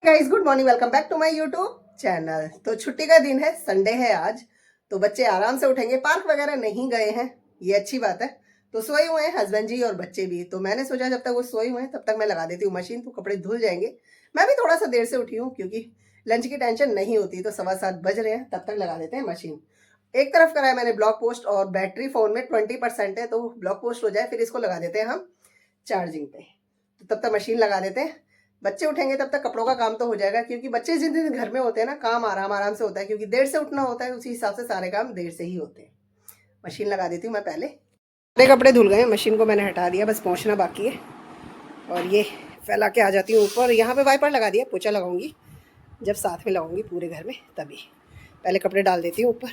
Guys good morning, welcome back to my YouTube channel. तो छुट्टी का दिन है, संडे है आज, तो बच्चे आराम से उठेंगे। पार्क वगैरह नहीं गए हैं, ये अच्छी बात है। तो सोए हुए हैं हस्बैंड जी और बच्चे भी। तो मैंने सोचा जब तक वो सोए हुए हैं तब तक मैं लगा देती हूँ मशीन, तो कपड़े धुल जाएंगे। मैं भी थोड़ा सा देर से उठी हूँ क्योंकि लंच की टेंशन नहीं होती। तो 7:15 बज रहे हैं, तब तक लगा देते हैं मशीन। एक तरफ करा है मैंने ब्लॉग पोस्ट, और बैटरी फोन में 20% है, तो ब्लॉग पोस्ट हो जाए फिर इसको लगा देते हैं हम चार्जिंग पे। तो तब तक मशीन लगा देते हैं। बच्चे उठेंगे तब तक कपड़ों का काम तो हो जाएगा, क्योंकि बच्चे जिन दिन घर में होते हैं ना, काम आराम आराम से होता है, क्योंकि देर से उठना होता है, उसी हिसाब से सारे काम देर से ही होते हैं। मशीन लगा देती हूँ मैं पहले। सारे कपड़े धुल गए हैं, मशीन को मैंने हटा दिया, बस पहुँचना बाकी है। और ये फैला के आ जाती हूँ ऊपर। यहाँ पे वाइपर लगा दिया, पोछा लगाऊंगी जब साथ में लगाऊंगी पूरे घर में, तभी। पहले कपड़े डाल देती हूँ ऊपर।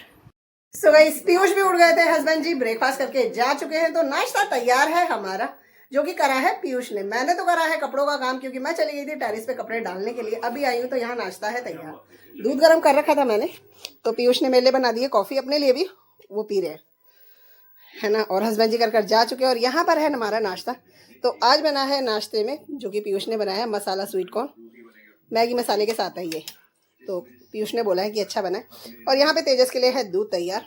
सो गाइस, पीयूष भी उठ गए थे, हस्बैंड जी ब्रेकफास्ट करके जा चुके हैं। तो नाश्ता तैयार है हमारा, जो कि करा है पीयूष ने। मैंने तो करा है कपड़ों का काम, क्योंकि मैं चली गई थी टेरिस पे कपड़े डालने के लिए। अभी आई हूँ तो यहाँ नाश्ता है तैयार। दूध गर्म कर रखा था मैंने, तो पीयूष ने मेरे लिए बना दिए कॉफी, अपने लिए भी वो पी रहे हैं, है ना। और हस्बैंड जी कर जा चुके हैं। और यहाँ पर है हमारा नाश्ता। तो आज बना है नाश्ते में, जो कि पीयूष ने बनाया, मसाला स्वीट कॉर्न, मैगी मसाले के साथ है ये। तो पीयूष ने बोला है कि अच्छा बना है। और यहाँ पे तेजस के लिए है दूध तैयार।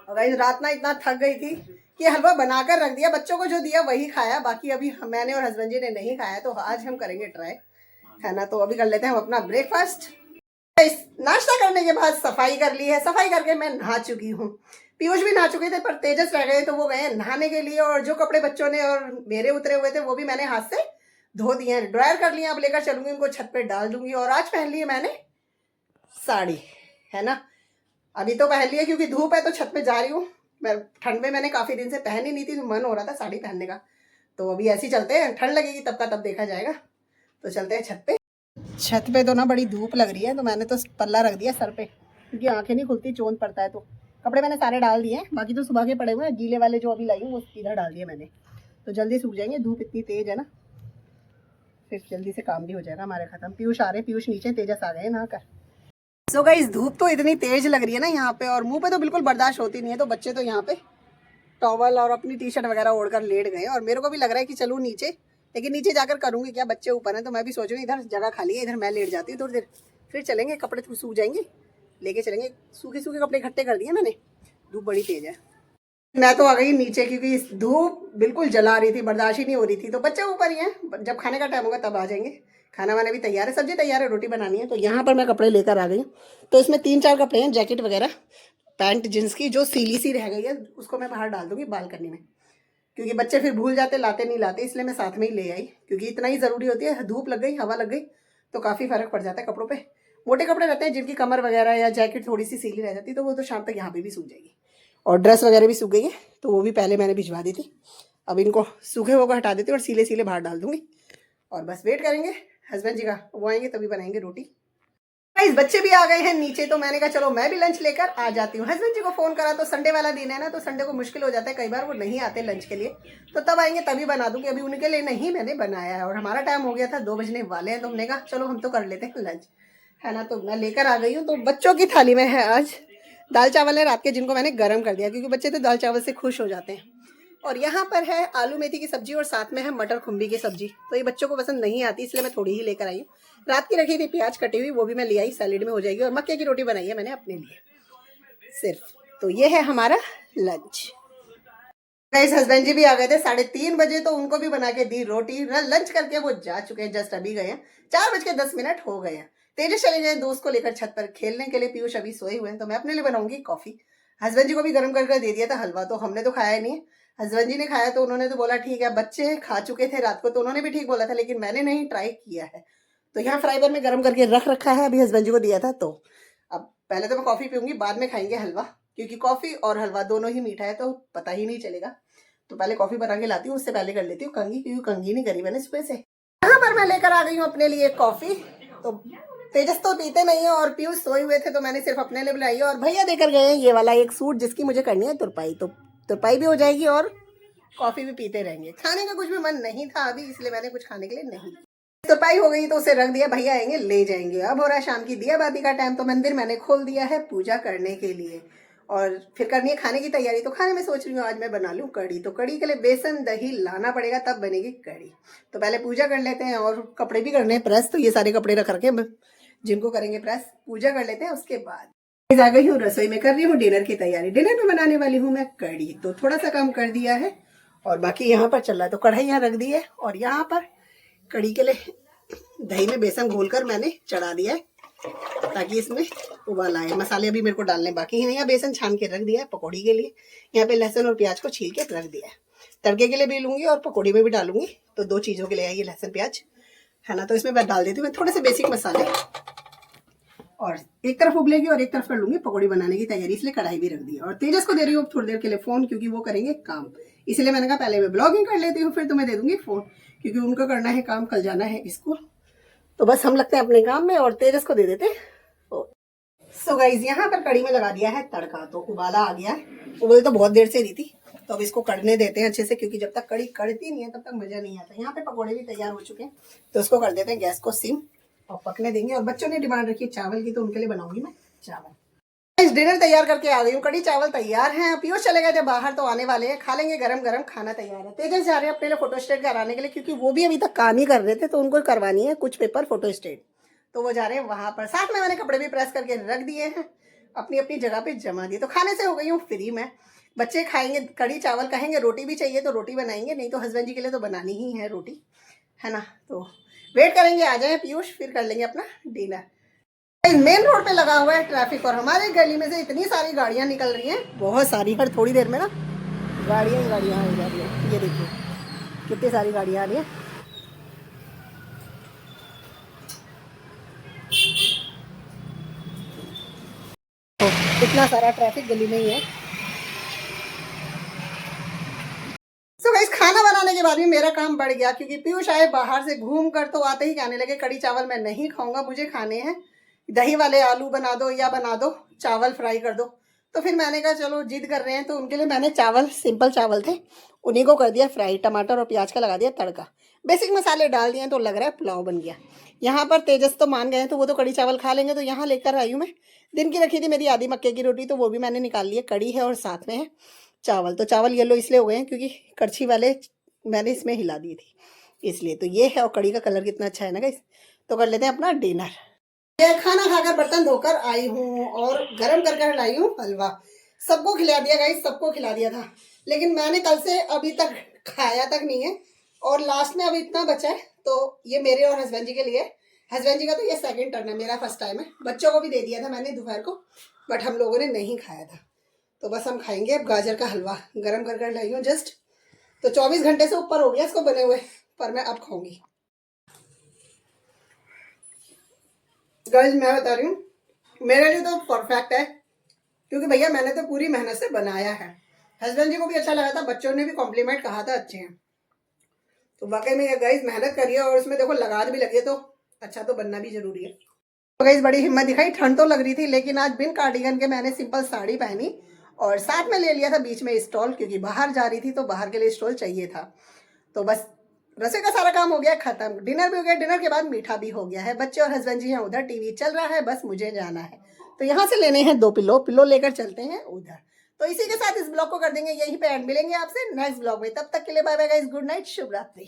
और गाइस रात ना इतना थक गई थी कि हलवा बनाकर रख दिया, बच्चों को जो दिया वही खाया, बाकी अभी मैंने और हस्बैंड जी ने नहीं खाया। तो आज हम करेंगे ट्राई, है ना। तो अभी कर लेते हैं हम अपना ब्रेकफास्ट। नाश्ता करने के बाद सफाई कर ली है, सफाई करके मैं नहा चुकी हूँ। पीयूष भी नहा चुके थे, पर तेजस रह गए तो वो गए नहाने के लिए। और जो कपड़े बच्चों ने और मेरे उतरे हुए थे वो भी मैंने हाथ से धो दिए हैं, ड्रायर कर लिया। अब लेकर चलूंगी उनको, छत पे डाल दूंगी। और आज पहन ली है मैंने साड़ी, है ना। अभी तो पहन लिया क्योंकि धूप है, तो छत पे जा रही हूँ मैं। ठंड में मैंने काफी दिन से पहनी नहीं थी, तो मन हो रहा था साड़ी पहनने का। तो अभी ऐसे ही चलते हैं, ठंड लगेगी तब का तब देखा जाएगा। तो चलते हैं छत पे। छत पे तो ना बड़ी धूप लग रही है, तो मैंने तो पल्ला रख दिया सर पे, क्योंकि आंखें नहीं खुलती, चोंद पड़ता है। तो कपड़े मैंने सारे डाल दिए हैं, बाकी तो सुबह के पड़े हुए हैं। गीले वाले जो अभी लाई हूँ वो इधर डाल दिए मैंने, तो जल्दी सूख जाएंगे। धूप इतनी तेज है ना, फिर जल्दी से काम भी हो जाएगा हमारे खत्म। पीयूष आ रहे, पीयूष नीचे, तेजस आ गए नहा कर। सो गाइस, धूप तो इतनी तेज लग रही है ना यहाँ पे, और मुंह पे तो बिल्कुल बर्दाश्त होती नहीं है। तो बच्चे तो यहाँ पे टॉवल और अपनी टी शर्ट वगैरह ओढ़कर लेट गए। और मेरे को भी लग रहा है कि चलूँ नीचे, लेकिन नीचे जाकर करूँगी क्या, बच्चे ऊपर हैं। तो मैं भी सोच रही हूँ इधर जगह खाली है, इधर मैं लेट जाती हूँ थोड़ी देर, फिर चलेंगे। कपड़े तो सूख जाएंगे, लेके चलेंगे। सूखे सूखे कपड़े इकट्ठे कर दिए मैंने, धूप बड़ी तेज है। मैं तो आ गई नीचे, क्योंकि धूप बिल्कुल जला रही थी, बर्दाश्त ही नहीं हो रही थी। तो बच्चे ऊपर ही हैं, जब खाने का टाइम होगा तब आ जाएंगे। खाना वाना भी तैयार है, सब्जी तैयार है, रोटी बनानी है। तो यहाँ पर मैं कपड़े लेकर आ गई हूँ। तो इसमें 3-4 कपड़े हैं, जैकेट वगैरह, पैंट जींस की जो सीली सी रह गई है उसको मैं बाहर डाल दूंगी बालकनी में, क्योंकि बच्चे फिर भूल जाते, लाते नहीं लाते, इसलिए मैं साथ में ही ले आई। क्योंकि इतना ही ज़रूरी होती है, धूप लग गई, हवा लग गई तो काफ़ी फ़र्क पड़ जाता है कपड़ों पे। मोटे कपड़े रहते हैं जिनकी कमर वगैरह या जैकेट थोड़ी सी सीली रह जाती है, तो वो तो शाम तक यहाँ पे भी सूख जाएगी। और ड्रेस वगैरह भी सूख गई है, तो वो भी पहले मैंने भिजवा दी थी। अब इनको सूखे हुए को हटा देती हूँ और सीले सीले बाहर डाल दूंगी। और बस वेट करेंगे हस्बैंड जी का, वो आएंगे तभी बनाएंगे रोटी। गाइस बच्चे भी आ गए हैं नीचे, तो मैंने कहा चलो मैं भी लंच लेकर आ जाती हूँ। हस्बैंड जी को फोन करा, तो संडे वाला दिन है ना, तो संडे को मुश्किल हो जाता है, कई बार वो नहीं आते लंच के लिए। तो तब आएंगे तभी बना दूंगी, अभी उनके लिए नहीं मैंने बनाया है। और हमारा टाइम हो गया था, 2 बजने वाले हैं, तो हमने कहा चलो हम तो कर लेते हैं लंच, है ना। तो मैं लेकर आ गई हूँ। तो बच्चों की थाली में है आज दाल चावल है रात के, जिनको मैंने गर्म कर दिया, क्योंकि बच्चे तो दाल चावल से खुश हो जाते हैं। और यहाँ पर है आलू मेथी की सब्जी, और साथ में है मटर खुम्बी की सब्जी। तो ये बच्चों को पसंद नहीं आती, इसलिए मैं थोड़ी ही लेकर आई हूँ। रात की रखी थी प्याज कटी हुई, वो भी मैं ले आई, सैलेड में हो जाएगी। और मक्के की रोटी बनाई है मैंने अपने लिए सिर्फ। तो ये है हमारा लंच। गाइस हस्बैंड जी भी आ गए थे 3:30 बजे, तो उनको भी बना के दी रोटी। लंच करके वो जा चुके हैं, जस्ट अभी गए हैं, 4:10 हो गए हैं। तेजस चले गए दोस्त को लेकर छत पर खेलने के लिए, पीयूष अभी सोए हुए हैं। तो मैं अपने लिए बनाऊंगी कॉफी। हस्बैंड जी को भी गर्म करके दे दिया था हलवा, तो हमने तो खाया नहीं है। हस्बैंड जी ने खाया, तो उन्होंने तो बोला ठीक है। बच्चे खा चुके थे रात को, तो उन्होंने भी ठीक बोला था, लेकिन मैंने नहीं ट्राई किया है। तो यहाँ फ्राई पैन में गर्म करके रख रखा है, अभी हस्बैंड जी को दिया था। तो अब पहले तो मैं कॉफी पीऊंगी, बाद में खाएंगे हलवा, क्योंकि कॉफी और हलवा दोनों ही मीठा है, तो पता ही नहीं चलेगा। तो पहले कॉफी बना के लाती हूँ, उससे पहले कर लेती हूँ कंघी, क्योंकि कंघी नहीं करी मैंने सुबह से। यहाँ पर मैं लेकर आ गई हूँ अपने लिए कॉफी। तो तेजस तो पीते नहीं है, और पीयूष सोए हुए थे, तो मैंने सिर्फ अपने लिए बुलाई। और भैया देकर गए हैं ये वाला एक सूट, जिसकी मुझे करनी है तुरपाई। तो तुरपाई भी हो जाएगी और कॉफी भी पीते रहेंगे। खाने का कुछ भी मन नहीं था अभी, इसलिए मैंने कुछ खाने के लिए नहीं। तुरपाई हो गई तो उसे रख दिया, भैया आएंगे ले जाएंगे। अब हो रहा है शाम की दिया बाती का टाइम, तो मंदिर मैंने खोल दिया है पूजा करने के लिए। और फिर करनी है खाने की तैयारी। तो खाने में सोच रही हूँ आज मैं बना लूँ कढ़ी। तो कढ़ी के लिए बेसन दही लाना पड़ेगा, तब बनेगी कढ़ी। तो पहले पूजा कर लेते हैं और कपड़े भी करने हैं प्रेस। तो ये सारे कपड़े रख रखे जिनको करेंगे प्रेस, पूजा कर लेते हैं उसके बाद आ गई हूँ रसोई में, कर रही हूँ डिनर की तैयारी। डिनर में बनाने वाली हूँ मैं कढ़ी। तो थोड़ा सा काम कर दिया है और बाकी यहाँ पर चल रहा है। तो कढ़ाई यहाँ रख दी है और यहाँ पर कढ़ी के लिए दही में बेसन घोलकर मैंने चढ़ा दिया है ताकि इसमें उबाल आए। मसाले अभी मेरे को डालने बाकी हैं। यहाँ बेसन छान के रख दिया है पकौड़ी के लिए। यहाँ पे लहसुन और प्याज को छील के रख दिया है, तड़के के लिए भी लूंगी और पकौड़ी में भी डालूंगी। तो 2 चीज़ों के लिए है ये लहसुन प्याज, है ना। तो इसमें मैं डाल देती हूँ थोड़े से बेसिक मसाले और एक तरफ उबलेगी और एक तरफ कर लूंगी पकौड़ी बनाने की तैयारी, इसलिए कढ़ाई भी रख दी है। और तेजस को दे रही हूँ थोड़ी देर के लिए फोन, क्योंकि वो करेंगे काम। इसलिए मैंने कहा पहले मैं ब्लॉगिंग कर लेती हूँ, फिर तुम्हें दे दूंगी फोन, क्योंकि उनको करना है काम, कल जाना है स्कूल। तो बस हम लगते हैं अपने काम में और तेजस को दे देते हैं। सो गाइज यहाँ पर कढ़ी में लगा दिया है तड़का। तो उबाला आ गया है, उबल तो बहुत देर से रही थी। तो अब इसको कढ़ने देते हैं अच्छे से, क्योंकि जब तक कढ़ी कढ़ती नहीं है तब तक मजा नहीं आता। यहाँ पे पकौड़े भी तैयार हो चुके हैं, तो इसको कर देते हैं गैस को सिम और पकने देंगे। और बच्चों ने डिमांड रखी है चावल की, तो उनके लिए बनाऊंगी मैं चावल। डिनर तैयार करके आ गई हूँ, कढ़ी चावल तैयार हैं। पीयूष चले गए थे बाहर, तो आने वाले हैं, खा लेंगे गरम गरम। खाना तैयार है। तेजस जा रहे हैं अपने लिए फोटो स्टेट कराने के लिए, क्योंकि वो भी अभी तक काम ही कर रहे थे, तो उनको करवानी है कुछ पेपर फोटो स्टेट। तो वो जा रहे हैं वहां पर। साथ में मैंने कपड़े भी प्रेस करके रख दिए हैं, अपनी अपनी जगह पे जमा दिए। तो खाने से हो गई हूँ फ्री मैं। बच्चे खाएंगे कढ़ी चावल, कहेंगे रोटी भी चाहिए तो रोटी बनाएंगे, नहीं तो हस्बैंड जी के लिए तो बनानी ही है रोटी, है ना। तो वेट करेंगे आ जाए पीयूष, फिर कर लेंगे अपना डिनर। मेन रोड पे लगा हुआ है ट्रैफिक और हमारे गली में से इतनी सारी गाड़ियां निकल रही हैं, बहुत सारी। हर थोड़ी देर में ना गाड़ियां ही गाड़ियां आ जा रही हैं। ये देखिए कितनी सारी गाड़ियां आ रही हैं। तो इतना सारा ट्रैफिक गली में ही है। तो गाइस खाना बनाने के बाद भी मेरा काम बढ़ गया, क्योंकि पीयूष आए बाहर से घूम कर, तो आते ही कहने लगे कढ़ी चावल मैं नहीं खाऊंगा, मुझे खाने हैं दही वाले आलू बना दो या बना दो चावल फ्राई कर दो। तो फिर मैंने कहा चलो जिद कर रहे हैं, तो उनके लिए मैंने चावल, सिंपल चावल थे, उन्हीं को कर दिया फ्राई। टमाटर और प्याज का लगा दिया तड़का, बेसिक मसाले डाल दिए, तो लग रहा है पुलाव बन गया। यहाँ पर तेजस तो मान गए हैं, तो वो तो कढ़ी चावल खा लेंगे। तो यहाँ लेकर आई हूँ मैं, दिन की रखी थी मेरी आधी मक्के की रोटी, तो वो भी मैंने निकाल ली है। कढ़ी है और साथ में है चावल। तो चावल येलो इसलिए हो गए हैं क्योंकि करछी वाले मैंने इसमें हिला दी थी, इसलिए। तो ये है, और कढ़ी का कलर कितना अच्छा है ना गाइस। तो कर लेते हैं अपना डिनर। ये खाना खाकर बर्तन धोकर आई हूँ और गरम कर कर लाई हूँ हलवा। सबको खिला दिया गाइस, सबको खिला दिया था, लेकिन मैंने कल से अभी तक खाया तक नहीं है। और लास्ट में अभी इतना बचा है, तो ये मेरे और हस्बैंड जी के लिए। हस्बैंड जी का तो ये सेकंड टर्न है, मेरा फर्स्ट टाइम है। बच्चों को भी दे दिया था मैंने दोपहर को, बट हम लोगों ने नहीं खाया था। तो बस हम खाएंगे अब गाजर का हलवा, गरम कर कर लाई हूँ जस्ट। तो 24 घंटे से ऊपर हो गया इसको बने हुए, पर मैं अब खाऊंगी। गाइस मैं बता रही हूँ, मेरे लिए तो परफेक्ट है, क्योंकि भैया मैंने तो पूरी मेहनत से बनाया है। हस्बैंड जी को भी अच्छा लगा था, बच्चों ने भी कॉम्प्लीमेंट कहा था अच्छे हैं। तो वाकई में गाइस मेहनत करिए, और इसमें देखो लगाद भी लगी है, तो अच्छा तो बनना भी जरूरी है। तो गाइस बड़ी हिम्मत दिखाई, ठंड तो लग रही थी, लेकिन आज बिन कार्डिगन के मैंने सिंपल साड़ी पहनी और साथ में ले लिया था बीच में स्टॉल, क्योंकि बाहर जा रही थी तो बाहर के लिए स्टॉल चाहिए था। तो बस रसोई का सारा काम हो गया खत्म, डिनर भी हो गया। डिनर के बाद मीठा भी हो गया है। बच्चे और हस्बैंड जी हैं उधर, टीवी चल रहा है, बस मुझे जाना है। तो यहाँ से लेने हैं 2 पिलो लेकर चलते हैं उधर। तो इसी के साथ इस ब्लॉग को कर देंगे यहीं पे एंड। मिलेंगे आपसे नेक्स्ट ब्लॉग में, तब तक के लिए bye bye guys, good night, शुभ रात्रि।